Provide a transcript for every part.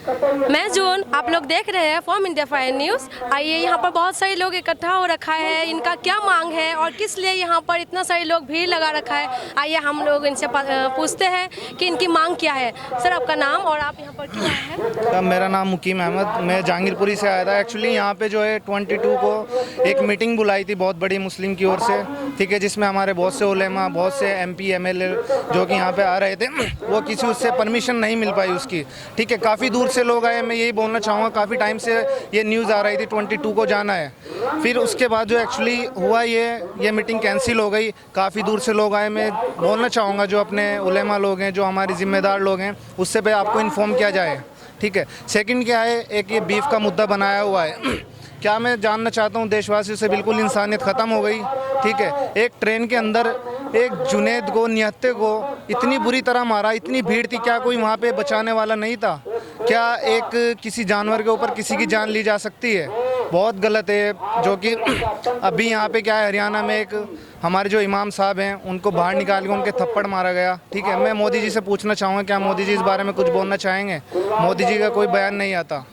मैं जून, आप लोग देख रहे हैं फॉर्म इंडिया फायर न्यूज़। आइए, यहाँ पर बहुत सारे लोग इकट्ठा हो रखा है, इनका क्या मांग है और किस लिए यहाँ पर इतना सारे लोग भीड़ लगा रखा है। आइए हम लोग इनसे पूछते हैं कि इनकी मांग क्या है। सर, आपका नाम और आप यहाँ पर क्यों आए हैं? मेरा नाम मुकीम अहमद, मैं जहांगीरपुरी से आया था। एक्चुअली यहाँ पे जो है 22 को एक मीटिंग बुलाई थी बहुत बड़ी मुस्लिम की ओर से, ठीक है, जिसमें हमारे बहुत से उलेमा, बहुत से MP MLA जो कि यहाँ पे आ रहे थे, वो किसी उससे परमिशन नहीं मिल पाई उसकी, ठीक है। काफ़ी दूर से लोग आए। मैं यही बोलना चाहूँगा, काफ़ी टाइम से ये न्यूज़ आ रही थी 22 को जाना है। फिर उसके बाद जो एक्चुअली हुआ ये मीटिंग कैंसिल हो गई। काफ़ी दूर से लोग आए। मैं बोलना चाहूँगा जो अपने उलेमा लोग हैं, जो हमारे ज़िम्मेदार लोग हैं, उससे पे आपको इन्फॉर्म किया जाए, ठीक है। सेकंड क्या है, एक ये बीफ का मुद्दा बनाया हुआ है। क्या मैं जानना चाहता हूँ, देशवासियों से बिल्कुल इंसानियत ख़त्म हो गई, ठीक है। एक ट्रेन के अंदर एक जुनैद को, निहत्ते को इतनी बुरी तरह मारा, इतनी भीड़ थी, क्या कोई वहाँ पे बचाने वाला नहीं था? क्या एक किसी जानवर के ऊपर किसी की जान ली जा सकती है? बहुत गलत है। जो कि अभी यहाँ पे क्या है, हरियाणा में एक हमारे जो इमाम साहब हैं, उनको बाहर निकाल के उनके थप्पड़ मारा गया, ठीक है। मैं मोदी जी से पूछना चाहूँगा, क्या मोदी जी इस बारे में कुछ बोलना चाहेंगे? मोदी जी का कोई बयान नहीं आता।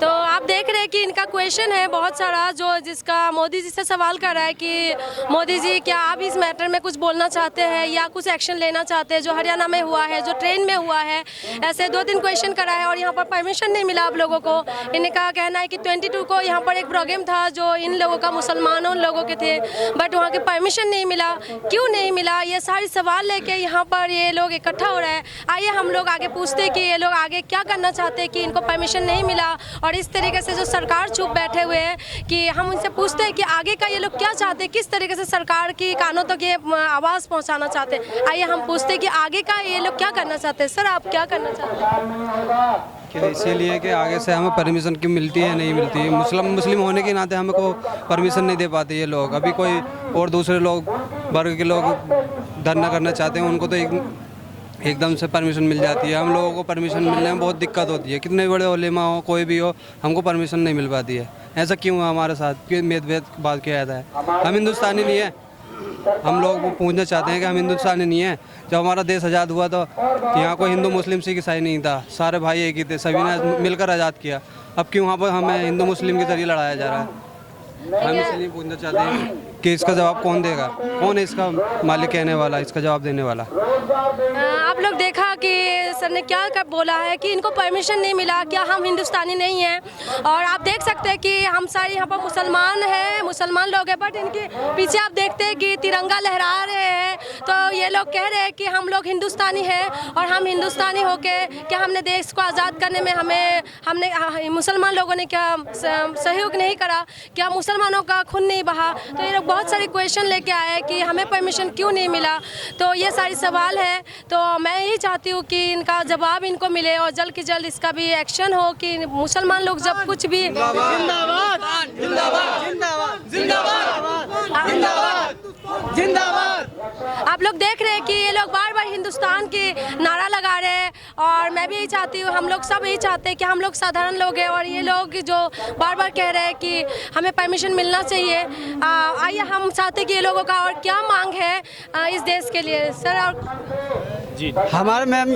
तो आप देख रहे हैं कि इनका क्वेश्चन है बहुत सारा, जो जिसका मोदी जी से सवाल कर रहा है कि मोदी जी, क्या आप इस मैटर में कुछ बोलना चाहते हैं या कुछ एक्शन लेना चाहते हैं जो हरियाणा में हुआ है, जो ट्रेन में हुआ है। ऐसे 2-3 क्वेश्चन करा है और यहाँ पर परमिशन नहीं मिला आप लोगों को। इनका कहना है कि 22 को यहाँ पर एक प्रोग्राम था जो इन लोगों का, मुसलमानों लोगों के थे, बट वहाँ के परमिशन नहीं मिला। क्यों नहीं मिला, ये सारे सवाल लेके यहाँ पर ये लोग इकट्ठा हो रहे हैं। आइए हम लोग आगे पूछते हैं कि ये लोग आगे क्या करना चाहते हैं कि इनको परमिशन नहीं मिला और इस तरीके से जो सरकार चुप बैठे हुए हैं, कि हम उनसे पूछते हैं कि आगे का ये लोग क्या चाहते हैं, किस तरीके से सरकार की कानों तक ये आवाज़ पहुंचाना चाहते हैं। आइए हम पूछते हैं कि आगे का ये लोग क्या करना चाहते हैं। सर, आप क्या करना चाहते हैं? कि इसीलिए कि आगे से हमें परमिशन क्यों मिलती है, नहीं मिलती है। मुस्लिम होने के नाते हमें को परमिशन नहीं दे पाते ये लोग। अभी कोई और दूसरे लोग, वर्ग के लोग धरना करना चाहते हैं, उनको तो एकदम से परमिशन मिल जाती है। हम लोगों को परमिशन मिलने में बहुत दिक्कत होती है। कितने बड़े उलेमा हो, कोई भी हो, हमको परमिशन नहीं मिल पाती है। ऐसा क्यों है हमारे साथ? क्यों भेद बात किया जाता है? हम हिंदुस्तानी नहीं है। हम लोग वो पूछना चाहते हैं कि हम हिंदुस्तानी नहीं है। जब हमारा देश आज़ाद हुआ तो यहाँ कोई हिंदू मुस्लिम सिख ईसाई नहीं था, सारे भाई एक ही थे, सभी ने मिलकर आज़ाद किया। अब क्यों वहाँ पर हमें हिंदू मुस्लिम के जरिए लड़ाया जा रहा है? हम इसलिए पूछना चाहते हैं कि इसका जवाब कौन देगा, कौन है इसका मालिक कहने वाला, इसका जवाब देने वाला। आप लोग देखा कि सर ने क्या बोला है कि इनको परमिशन नहीं मिला, क्या हम हिंदुस्तानी नहीं हैं। और आप देख सकते हैं कि हम सारे यहाँ पर मुसलमान हैं, मुसलमान लोग हैं, बट इनके पीछे आप देखते हैं कि तिरंगा लहरा रहे हैं। तो ये लोग कह रहे हैं कि हम लोग हिंदुस्तानी हैं और हम हिंदुस्तानी होके क्या हमने देश को आज़ाद करने में हमने मुसलमान लोगों ने क्या सहयोग नहीं करा, क्या मुसलमानों का खून नहीं बहा। तो ये लोग बहुत सारे क्वेश्चन लेके आए हैं कि हमें परमिशन क्यों नहीं मिला। तो ये सारे सवाल है। तो मैं यही चाहती हूँ कि इनका जवाब इनको मिले और जल्द की जल्द इसका भी एक्शन हो कि मुसलमान लोग जब कुछ भी जिंदाबाद जिंदाबाद जिंदाबाद जिंदाबाद। आप लोग देख रहे हैं कि ये लोग बार बार हिंदुस्तान की नारा लगा रहे हैं और मैं भी यही चाहती हूँ, हम लोग सब यही चाहते हैं कि हम लोग साधारण लोग हैं और ये लोग जो बार बार कह रहे हैं कि हमें परमिशन मिलना चाहिए। आइए हम चाहते हैं कि ये लोगों का और क्या मांग है इस देश के लिए। सर, और जी हमारे मैम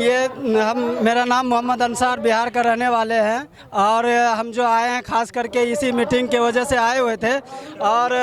मेरा नाम मोहम्मद अंसार, बिहार का रहने वाले हैं और हम जो आए हैं खास करके इसी मीटिंग के वजह से आए हुए थे। और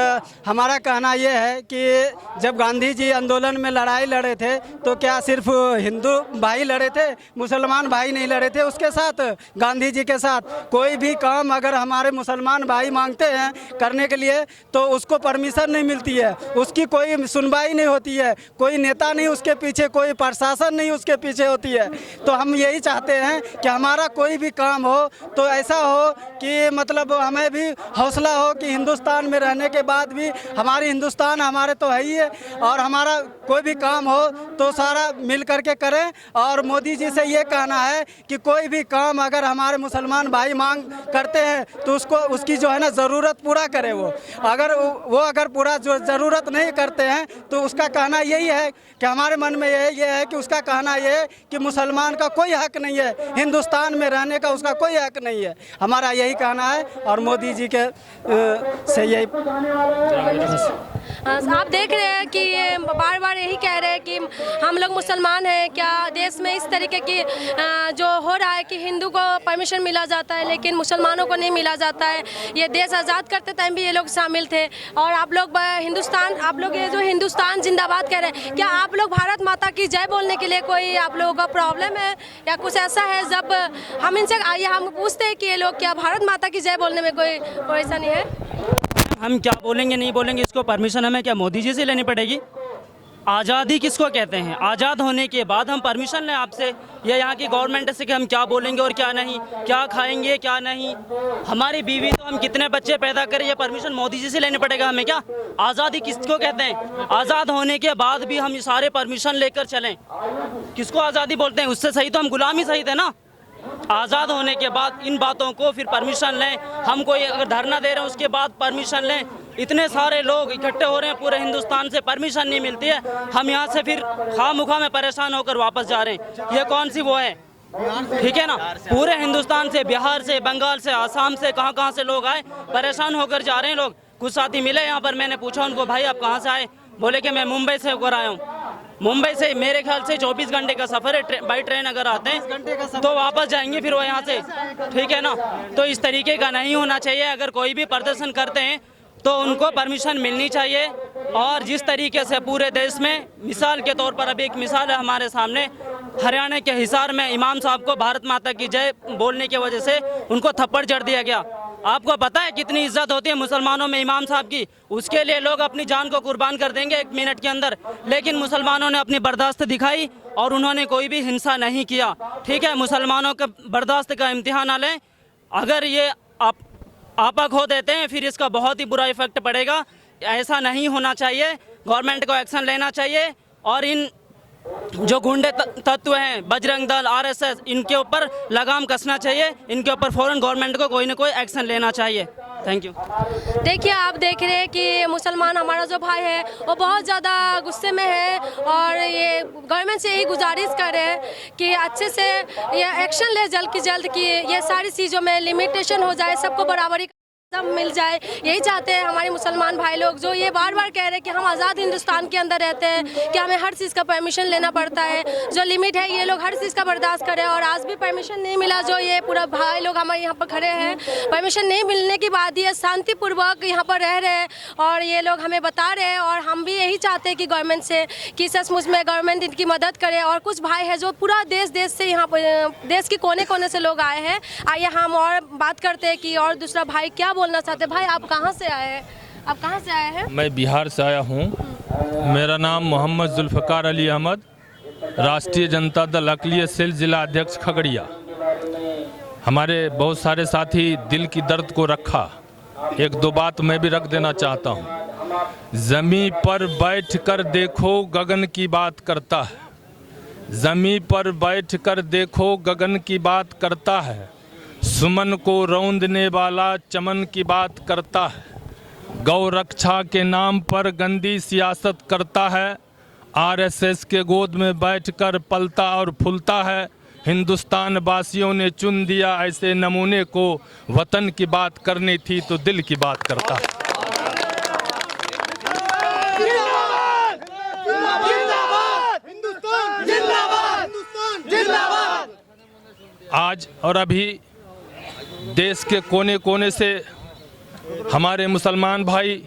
हमारा कहना ये है कि जब गांधी जी आंदोलन में लड़ाई लड़े थे तो क्या सिर्फ हिंदू भाई लड़े थे, मुसलमान भाई नहीं लड़े थे उसके साथ? गांधी जी के साथ कोई भी काम अगर हमारे मुसलमान भाई मांगते हैं करने के लिए तो उसको परमिशन नहीं मिलती है, उसकी कोई सुनवाई नहीं होती है, कोई नेता नहीं उसके पीछे, कोई प्रशासन नहीं उसके पीछे होती है। तो हम यही चाहते हैं कि हमारा कोई भी काम हो तो ऐसा हो कि मतलब हमें भी हौसला हो कि हिंदुस्तान में रहने के बाद भी हमारी हिंदुस्तान हमारे तो है ही है और हमारा कोई भी काम हो तो सारा मिल करके करें। और मोदी जी से ये कहना है कि कोई भी काम अगर हमारे मुसलमान भाई मांग करते हैं तो उसकी जो है ना ज़रूरत पूरा करे। वो अगर पूरा जो ज़रूरत नहीं करते हैं तो उसका कहना यही है कि हमारे मन में ये है कि उसका का कहना ये है कि मुसलमान का कोई हक नहीं है, हिंदुस्तान में रहने का उसका कोई हक नहीं है। हमारा यही कहना है और मोदी जी के से यही। आप देख रहे हैं कि ये बार बार यही कह रहे हैं कि हम लोग मुसलमान हैं, क्या देश में इस तरीके की जो हो रहा है कि हिंदू को परमिशन मिला जाता है लेकिन मुसलमानों को नहीं मिला जाता है। ये देश आज़ाद करते टाइम भी ये लोग शामिल थे। और आप लोग हिंदुस्तान, आप लोग ये जो हिंदुस्तान जिंदाबाद कह रहे हैं, क्या आप लोग भारत माता की जय बोलने के लिए कोई आप लोगों का प्रॉब्लम है या कुछ ऐसा है? जब हम इनसे आइए हम पूछते हैं कि ये लोग क्या भारत माता की जय बोलने में कोई परेशानी है? हम क्या बोलेंगे नहीं बोलेंगे, इसको परमिशन हमें क्या मोदी जी से लेनी पड़ेगी? आज़ादी किसको कहते हैं? आज़ाद होने के बाद हम परमिशन लें आपसे या यहाँ की गवर्नमेंट से कि हम क्या बोलेंगे और क्या नहीं, क्या खाएंगे क्या नहीं। हमारी बीवी तो हम कितने बच्चे पैदा करें, ये परमिशन मोदी जी से लेनी पड़ेगा हमें क्या? आज़ादी किसको कहते हैं? आज़ाद होने के बाद भी हम ये सारे परमिशन लेकर चलें, किसको आज़ादी बोलते हैं? उससे सही तो हम गुलाम ही सही थे ना। आज़ाद होने के बाद इन बातों को फिर परमिशन लें, हम कोई अगर धरना दे रहे हैं उसके बाद परमिशन लें। इतने सारे लोग इकट्ठे हो रहे हैं पूरे हिंदुस्तान से, परमिशन नहीं मिलती है, हम यहाँ से फिर खामखा में परेशान होकर वापस जा रहे हैं। ये कौन सी वो है? ठीक है ना, पूरे हिंदुस्तान से, बिहार से, बंगाल से, आसाम से, कहाँ से लोग आए, परेशान होकर जा रहे हैं लोग। कुछ साथी मिले यहाँ पर, मैंने पूछा उनको, भाई आप कहाँ से आए? बोले कि मैं मुंबई से होकर आया हूँ। मुंबई से मेरे ख्याल से 24 घंटे का सफ़र है, बाई ट्रेन अगर आते हैं तो वापस जाएंगे फिर वो यहाँ से। ठीक है ना, तो इस तरीके का नहीं होना चाहिए। अगर कोई भी प्रदर्शन करते हैं तो उनको परमिशन मिलनी चाहिए। और जिस तरीके से पूरे देश में, मिसाल के तौर पर अभी एक मिसाल है हमारे सामने, हरियाणा के हिसार में इमाम साहब को भारत माता की जय बोलने की वजह से उनको थप्पड़ जड़ दिया गया। आपको पता है कितनी इज्जत होती है मुसलमानों में इमाम साहब की? उसके लिए लोग अपनी जान को कुर्बान कर देंगे 1 मिनट के अंदर, लेकिन मुसलमानों ने अपनी बर्दाश्त दिखाई और उन्होंने कोई भी हिंसा नहीं किया। ठीक है, मुसलमानों का बर्दाश्त का इम्तिहान ना लें। अगर ये आपा खो देते हैं फिर इसका बहुत ही बुरा इफेक्ट पड़ेगा। ऐसा नहीं होना चाहिए, गवर्नमेंट को एक्शन लेना चाहिए और इन जो गुंडे तत्व हैं, बजरंग दल, आरएसएस, इनके ऊपर लगाम कसना चाहिए। इनके ऊपर फौरन गवर्नमेंट को कोई ना कोई एक्शन लेना चाहिए। Thank you. देखिए, आप देख रहे हैं कि मुसलमान हमारा जो भाई है वो बहुत ज़्यादा गुस्से में है और ये गवर्नमेंट से यही गुजारिश कर रहे हैं कि अच्छे से ये एक्शन ले जल्द की जल्द, कि ये सारी चीज़ों में लिमिटेशन हो जाए, सबको बराबरी सब मिल जाए। यही चाहते हैं हमारे मुसलमान भाई लोग, जो ये बार बार कह रहे हैं कि हम आज़ाद हिंदुस्तान के अंदर रहते हैं, कि हमें हर चीज़ का परमिशन लेना पड़ता है, जो लिमिट है ये लोग हर चीज़ का बर्दाश्त करें। और आज भी परमिशन नहीं मिला, जो ये पूरा भाई लोग हमारे यहाँ पर खड़े हैं, परमिशन नहीं मिलने के बाद ये शांतिपूर्वक यहाँ पर रह रहे हैं और ये लोग हमें बता रहे हैं। और हम भी यही चाहते हैं कि गवर्नमेंट से कि सचमुच में गवर्नमेंट इनकी मदद करे। और कुछ भाई हैं जो पूरा देश से यहाँ पर, देश के कोने कोने से लोग आए हैं। आइए हम और बात करते हैं कि और दूसरा भाई क्या बोलना चाहते। भाई आप कहाँ से आए हैं? आप कहाँ से आए हैं? मैं बिहार से आया हूँ। मेरा नाम मोहम्मद जुल्फ़कार अली अहमद, राष्ट्रीय जनता दल अक़लियत सेल जिला अध्यक्ष खगड़िया। हमारे बहुत सारे साथी दिल की दर्द को रखा। 1-2 बात मैं भी रख देना चाहता हूँ। ज़मीं पर बैठ कर देखो गगन की बात करता है, ज़मीं पर बैठ कर देखो गगन की बात करता है, सुमन को रौंदने वाला चमन की बात करता है, गौ रक्षा के नाम पर गंदी सियासत करता है, आरएसएस के गोद में बैठकर पलता और फूलता है। हिंदुस्तान वासियों ने चुन दिया ऐसे नमूने को, वतन की बात करनी थी तो दिल की बात करता है। आज और अभी देश के कोने कोने से हमारे मुसलमान भाई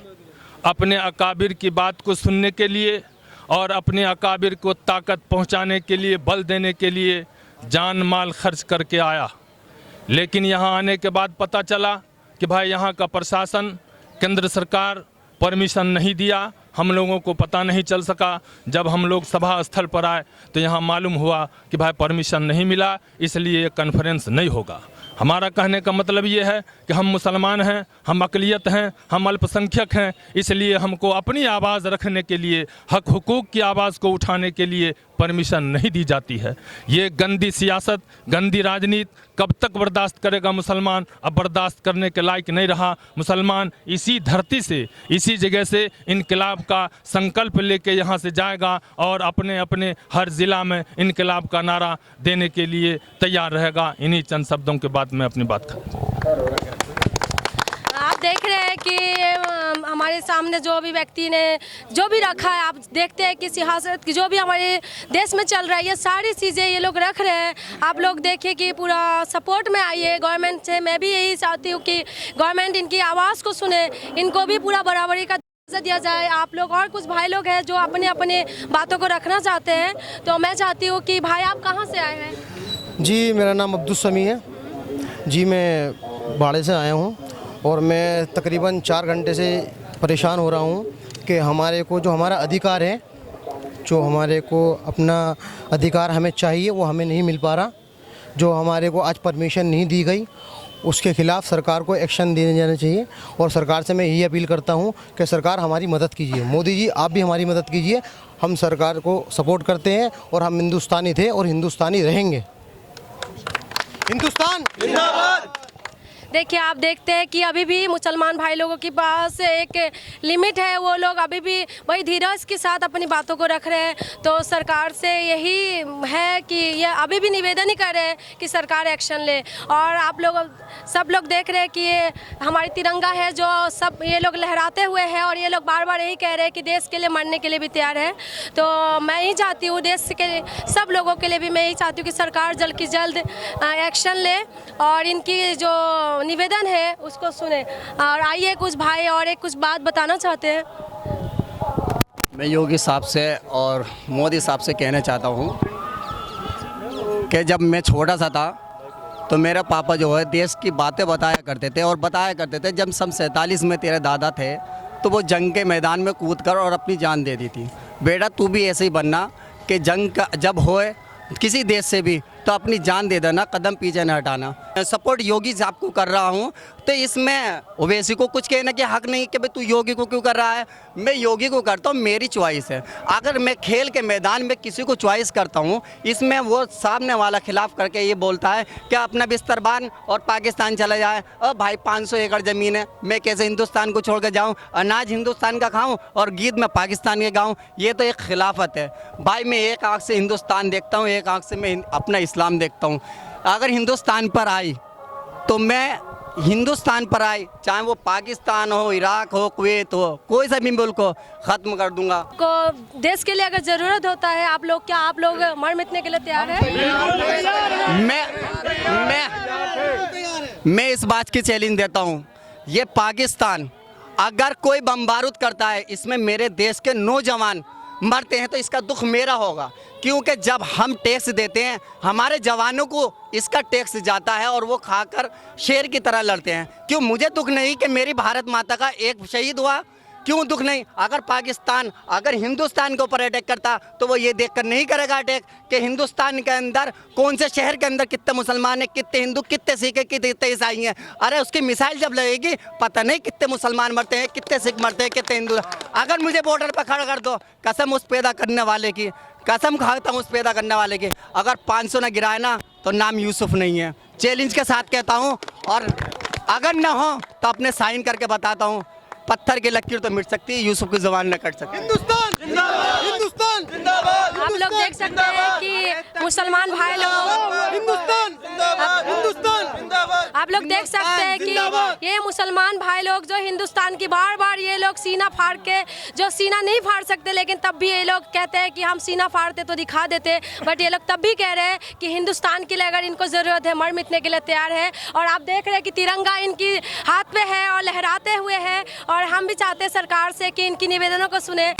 अपने अकाबिर की बात को सुनने के लिए और अपने अकाबिर को ताकत पहुंचाने के लिए, बल देने के लिए जान माल खर्च करके आया। लेकिन यहाँ आने के बाद पता चला कि भाई यहाँ का प्रशासन, केंद्र सरकार परमिशन नहीं दिया। हम लोगों को पता नहीं चल सका। जब हम लोग सभा स्थल पर आए तो यहाँ मालूम हुआ कि भाई परमिशन नहीं मिला, इसलिए ये कॉन्फ्रेंस नहीं होगा। हमारा कहने का मतलब ये है कि हम मुसलमान हैं, हम अक़लियत हैं, हम अल्पसंख्यक हैं, इसलिए हमको अपनी आवाज़ रखने के लिए, हक हुकूक की आवाज़ को उठाने के लिए परमिशन नहीं दी जाती है। ये गंदी सियासत, गंदी राजनीति कब तक बर्दाश्त करेगा मुसलमान? अब बर्दाश्त करने के लायक नहीं रहा। मुसलमान इसी धरती से, इसी जगह से इनकलाब का संकल्प लेके यहाँ से जाएगा और अपने अपने हर ज़िला में इनकलाब का नारा देने के लिए तैयार रहेगा। इन्हीं चंद शब्दों के बाद मैं अपनी बात खत्म। आप देख रहे हैं कि हमारे सामने जो भी व्यक्ति ने जो भी रखा है, आप देखते हैं कि सियासत की जो भी हमारे देश में चल रहा है, ये सारी चीज़ें ये लोग रख रहे हैं। आप लोग देखिए कि पूरा सपोर्ट में आइए गवर्नमेंट से। मैं भी यही चाहती हूँ कि गवर्नमेंट इनकी आवाज़ को सुने, इनको भी पूरा बराबरी का दर्जा दिया जाए। आप लोग और कुछ भाई लोग हैं जो अपने अपने बातों को रखना चाहते हैं, तो मैं चाहती हूँ कि भाई आप कहाँ से आए हैं? जी, मेरा नाम अब्दुल समी है जी। मैं बाड़े से आया हूँ और मैं तकरीबन 4 घंटे से परेशान हो रहा हूँ कि हमारे को जो हमारा अधिकार है, जो हमारे को अपना अधिकार हमें चाहिए, वो हमें नहीं मिल पा रहा। जो हमारे को आज परमिशन नहीं दी गई, उसके ख़िलाफ़ सरकार को एक्शन देने जाना चाहिए। और सरकार से मैं यही अपील करता हूँ कि सरकार हमारी मदद कीजिए। मोदी जी, आप भी हमारी मदद कीजिए। हम सरकार को सपोर्ट करते हैं और हम हिंदुस्तानी थे और हिंदुस्तानी रहेंगे। हिंदुस्तान जिंदाबाद। देखिए, आप देखते हैं कि अभी भी मुसलमान भाई लोगों के पास एक लिमिट है। वो लोग अभी भी वही धीरज के साथ अपनी बातों को रख रहे हैं। तो सरकार से यही है कि ये अभी भी निवेदन ही कर रहे हैं कि सरकार एक्शन ले। और आप लोग सब लोग देख रहे हैं कि ये हमारी तिरंगा है जो सब ये लोग लहराते हुए हैं, और ये लोग बार बार यही कह रहे हैं कि देश के लिए मरने के लिए भी तैयार है। तो मैं यही चाहती हूँ, देश के सब लोगों के लिए भी मैं यही चाहती हूँ कि सरकार जल्द की जल्द एक्शन ले और इनकी जो निवेदन है उसको सुने। और आइए कुछ भाई और एक कुछ बात बताना चाहते हैं। मैं योगी साहब से और मोदी साहब से कहना चाहता हूँ कि जब मैं छोटा सा था तो मेरे पापा जो है देश की बातें बताया करते थे, और बताया करते थे जब सन 47 में तेरे दादा थे तो वो जंग के मैदान में कूद कर और अपनी जान दे दी थी। बेटा, तू भी ऐसे ही बनना कि जंग का जब होए किसी देश से भी तो अपनी जान दे देना, कदम पीछे न हटाना। सपोर्ट योगी साहब को कर रहा हूँ, तो इसमें ओवैसी को कुछ कहने के हक नहीं कि भाई तू योगी को क्यों कर रहा है। मैं योगी को करता हूँ, मेरी चॉइस है। अगर मैं खेल के मैदान में किसी को चॉइस करता हूँ, इसमें वो सामने वाला खिलाफ करके ये बोलता है कि अपना बिस्तर बांध और पाकिस्तान चला जाए। अब भाई 500 एकड़ ज़मीन है, मैं कैसे हिंदुस्तान को छोड़ कर जाऊँ? अनाज हिंदुस्तान का खाऊँ और गीत में पाकिस्तान के गाऊँ? ये तो एक खिलाफत है भाई। मैं एक आँख से हिंदुस्तान देखता हूँ, एक आँख से मैं अपना इस्लाम देखता हूँ। अगर हिंदुस्तान पर आई तो मैं हिंदुस्तान पर आई, चाहे वो पाकिस्तान हो, इराक हो, कुवैत हो, कोई सा भी मुल्क को ख़त्म कर दूंगा। को देश के लिए अगर ज़रूरत होता है, आप लोग मर मिटने के लिए तैयार हैं? मैं इस बात की चैलेंज देता हूँ, ये पाकिस्तान अगर कोई बम बारूद करता है, इसमें मेरे देश के नौजवान मरते हैं तो इसका दुख मेरा होगा। क्योंकि जब हम टैक्स देते हैं, हमारे जवानों को इसका टैक्स जाता है और वो खाकर शेर की तरह लड़ते हैं। क्यों मुझे दुख नहीं कि मेरी भारत माता का एक शहीद हुआ? क्यों दुख नहीं? अगर पाकिस्तान अगर हिंदुस्तान के ऊपर अटैक करता तो वो ये देखकर नहीं करेगा अटैक कि हिंदुस्तान के अंदर कौन से शहर के अंदर कितने मुसलमान हैं, कितने हिंदू, कितने सिख, कितने ईसाई हैं। अरे उसकी मिसाइल जब लगेगी पता नहीं कितने मुसलमान मरते हैं, कितने सिख मरते हैं, कितने हिंदू। अगर मुझे बॉर्डर पर खड़ा कर दो, कसम उस पैदा करने वाले की, कसम खाता हूँ उस पैदा करने वाले की, अगर 500 न गिराए ना तो नाम यूसुफ नहीं है। चैलेंज के साथ कहता हूँ, और अगर न हो तो अपने साइन करके बताता हूँ, पत्थर की लकीर तो मिट सकती है, यूसुफ की जुबान न कट सकती। हिंदुस्तान जिंदाबाद, हिंदुस्तान जिंदाबाद। आप लोग देख सकते हैं कि मुसलमान भाई लोग, हिंदुस्तान जिंदाबाद, हिंदुस्तान जिंदाबाद। आप लोग देख सकते हैं कि ये मुसलमान भाई लोग जो हिंदुस्तान की बार बार ये लोग सीना फाड़ के, जो सीना नहीं फाड़ सकते लेकिन तब भी ये लोग कहते हैं कि हम सीना फाड़ते तो दिखा देते, बट ये लोग तब भी कह रहे हैं कि हिंदुस्तान के लिए अगर इनको ज़रूरत है मर मिटने के लिए तैयार है। और आप देख रहे हैं कि तिरंगा इनकी हाथ में है और लहराते हुए है, और हम भी चाहते हैं सरकार से कि इनकी निवेदनों को सुने।